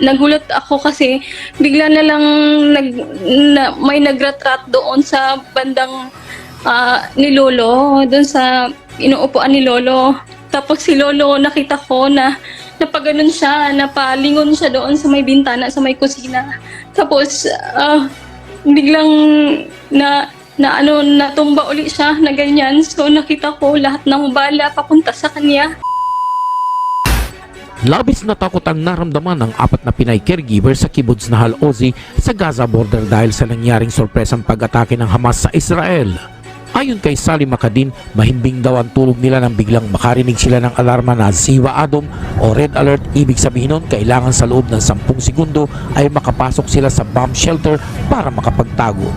Nagulat ako kasi bigla na lang may nagratrat doon sa bandang ni Lolo, doon sa inuupuan ni Lolo. Tapos si Lolo nakita ko na napaganon siya, napalingon siya doon sa may bintana, sa may kusina. Tapos biglang natumba uli siya na ganyan. So nakita ko lahat ng bala papunta sa kanya. Labis na takot ang naramdaman ng 4 na Pinay caregiver sa kibbutz Nahal Ozi sa Gaza border dahil sa nangyaring sorpresang pag-atake ng Hamas sa Israel. Ayon kay Sally Makadin, mahimbing daw ang tulog nila nang biglang makarinig sila ng alarma na Ziwa Adom o Red Alert. Ibig sabihin nun, kailangan sa loob ng 10 segundo ay makapasok sila sa bomb shelter para makapagtago.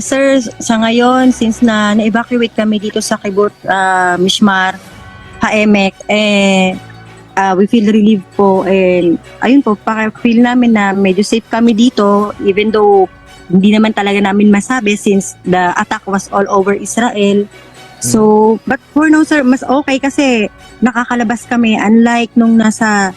Sir, sa ngayon, since na-evacuate kami dito sa kibbutz Mishmar, Haemek, we feel relieved po, and ayun po, feel namin na medyo safe kami dito, even though hindi naman talaga namin masabi since the attack was all over Israel. So, but for now sir, mas okay kasi nakakalabas kami, unlike nung nasa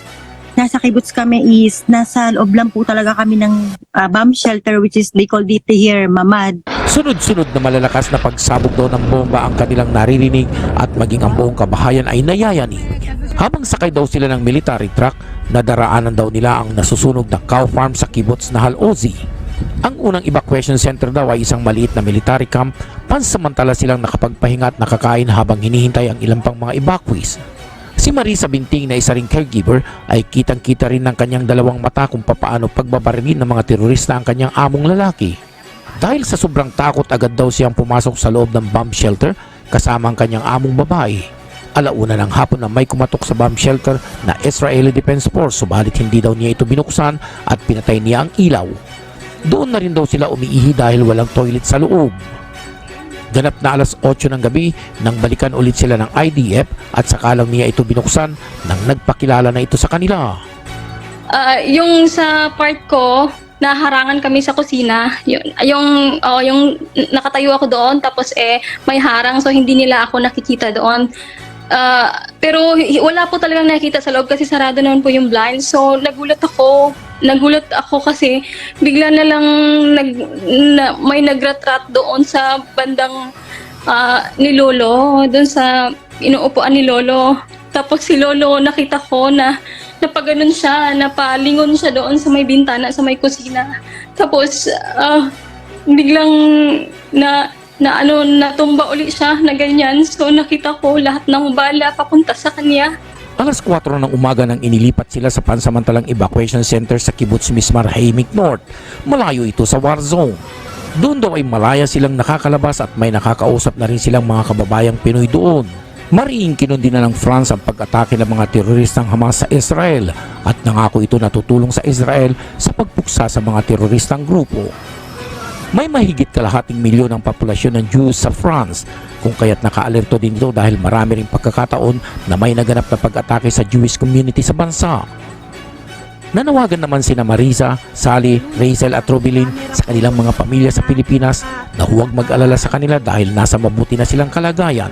kibbutz kami is nasa loob lang po talaga kami ng bomb shelter, which is they call it here Mamad. Sunod-sunod na malalakas na pagsabog daw ng bomba ang kanilang naririnig at maging ang buong kabahayan ay nayayanig. Habang sakay daw sila ng military truck, nadaraanan daw nila ang nasusunog na cow farm sa kibbutz Nahal Ozi. Ang unang evacuation center daw ay isang maliit na military camp, pansamantala silang nakapagpahinga at nakakain habang hinihintay ang ilang pang mga evacuees. Si Marisa Binting na isa ring caregiver ay kitang-kita rin ng kanyang dalawang mata kung papaano pagbabarilin ng mga terorista ang kanyang among lalaki. Dahil sa sobrang takot, agad daw siyang pumasok sa loob ng bomb shelter kasama ang kanyang among babae. Alauna ng hapon na may kumatok sa bomb shelter na Israeli Defense Force, subalit hindi daw niya ito binuksan at pinatay niya ang ilaw. Doon na rin daw sila umiihi dahil walang toilet sa loob. Ganap na alas 8 ng gabi nang balikan ulit sila ng IDF at saka lang niya ito binuksan nang nagpakilala na ito sa kanila. Yung sa part ko, naharangan kami sa kusina. Yung nakatayo ako doon, tapos may harang, so hindi nila ako nakikita doon. Pero wala po talagang nakikita sa loob kasi sarado naman po yung blind. So nagulat ako kasi bigla na lang may nagratrat doon sa bandang ni Lolo, doon sa inuupuan ni Lolo. Tapos si Lolo nakita ko na napaganon siya, napalingon siya doon sa may bintana, sa may kusina. Tapos biglang natumba uli siya na ganyan. So nakita ko lahat ng bala papunta sa kanya. Alas 4 ng umaga nang inilipat sila sa pansamantalang evacuation center sa kibbutz Mishmar Haemek North. Malayo ito sa war zone. Doon daw ay malaya silang nakakalabas at may nakakausap na rin silang mga kababayang Pinoy doon. Mariing kinundi na ng France ang pag-atake ng mga teroristang Hamas sa Israel at nangako ito na tutulong sa Israel sa pagpuksa sa mga teroristang grupo. May mahigit kalahating milyon ang populasyon ng Jews sa France, kung kaya't nakaalerto din ito dahil marami ring pagkakataon na may naganap na pag-atake sa Jewish community sa bansa. Nanawagan naman sina Marisa, Sally, Rachel at Robilin sa kanilang mga pamilya sa Pilipinas na huwag mag-alala sa kanila dahil nasa mabuti na silang kalagayan.